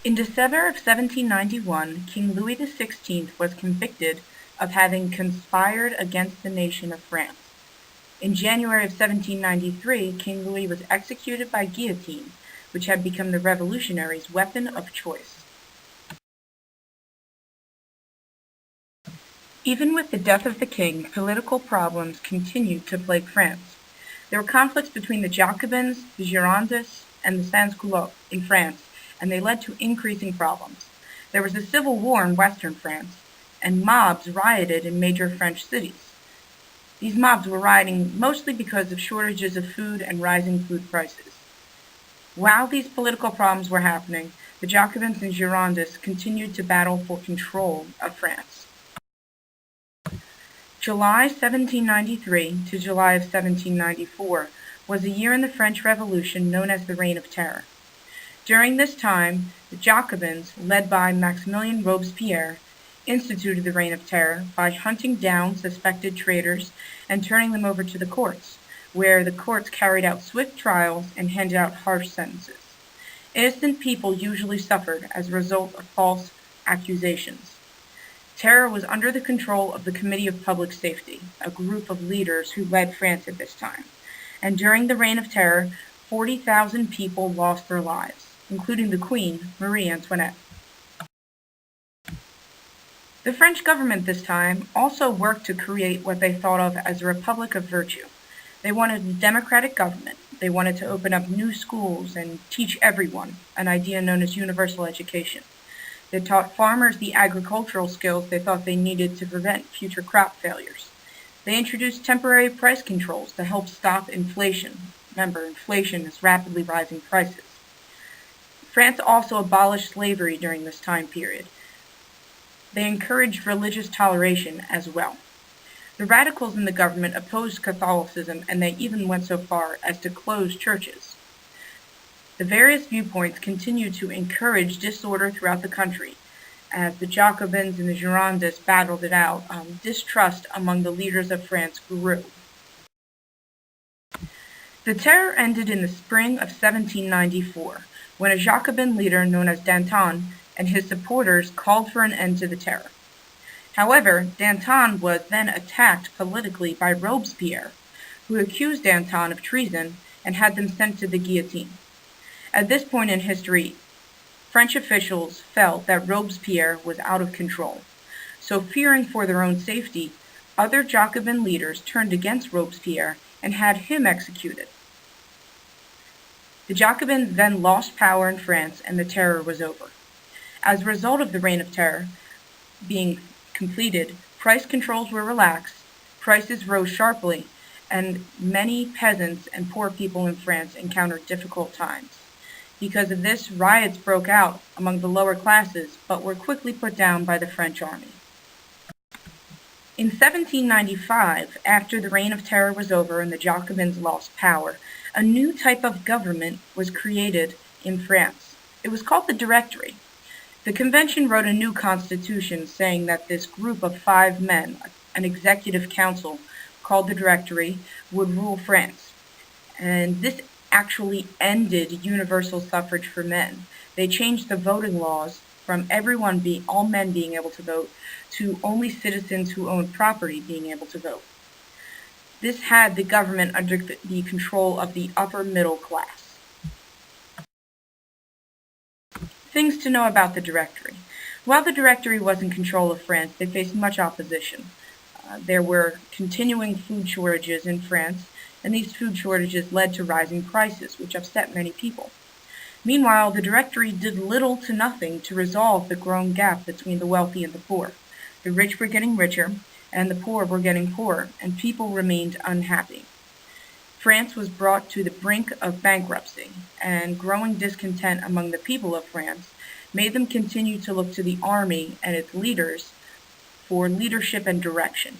In December of 1791, King Louis XVI was convicted of having conspired against the nation of France. In January of 1793, King Louis was executed by guillotine, which had become the revolutionaries' weapon of choice. Even with the death of the king, political problems continued to plague France. There were conflicts between the Jacobins, the Girondists, and the Sans-Culottes in France, and they led to increasing problems. There was a civil war in western France, and mobs rioted in major French cities. These mobs were rioting mostly because of shortages of food and rising food prices. While these political problems were happening, the Jacobins and Girondists continued to battle for control of France. July 1793 to July of 1794 was a year in the French Revolution known as the Reign of Terror. During this time, the Jacobins, led by Maximilien Robespierre, instituted the Reign of Terror by hunting down suspected traitors and turning them over to the courts, where the courts carried out swift trials and handed out harsh sentences. Innocent people usually suffered as a result of false accusations. Terror was under the control of the Committee of Public Safety, a group of leaders who led France at this time. And during the Reign of Terror, 40,000 people lost their lives, including the Queen, Marie Antoinette. The French government this time also worked to create what they thought of as a republic of virtue. They wanted a democratic government. They wanted to open up new schools and teach everyone, an idea known as universal education. They taught farmers the agricultural skills they thought they needed to prevent future crop failures. They introduced temporary price controls to help stop inflation. Remember, inflation is rapidly rising prices. France also abolished slavery during this time period. They encouraged religious toleration as well. The radicals in the government opposed Catholicism, and they even went so far as to close churches. The various viewpoints continued to encourage disorder throughout the country. As the Jacobins and the Girondists battled it out, distrust among the leaders of France grew. The terror ended in the spring of 1794, when a Jacobin leader known as Danton and his supporters called for an end to the terror. However, Danton was then attacked politically by Robespierre, who accused Danton of treason and had them sent to the guillotine. At this point in history, French officials felt that Robespierre was out of control. So fearing for their own safety, other Jacobin leaders turned against Robespierre and had him executed. The Jacobins then lost power in France and the terror was over. As a result of the Reign of Terror being completed, price controls were relaxed, prices rose sharply, and many peasants and poor people in France encountered difficult times. Because of this, riots broke out among the lower classes, but were quickly put down by the French army. In 1795, after the Reign of Terror was over and the Jacobins lost power, a new type of government was created in France. It was called the Directory. The convention wrote a new constitution saying that this group of 5 men, an executive council called the Directory, would rule France. And this actually ended universal suffrage for men. They changed the voting laws from all men being able to vote, to only citizens who owned property being able to vote. This had the government under the control of the upper middle class. Things to know about the Directory. While the Directory was in control of France, they faced much opposition. There were continuing food shortages in France, and these food shortages led to rising prices, which upset many people. Meanwhile, the Directory did little to nothing to resolve the growing gap between the wealthy and the poor. The rich were getting richer, and the poor were getting poorer, and people remained unhappy. France was brought to the brink of bankruptcy, and growing discontent among the people of France made them continue to look to the army and its leaders for leadership and direction.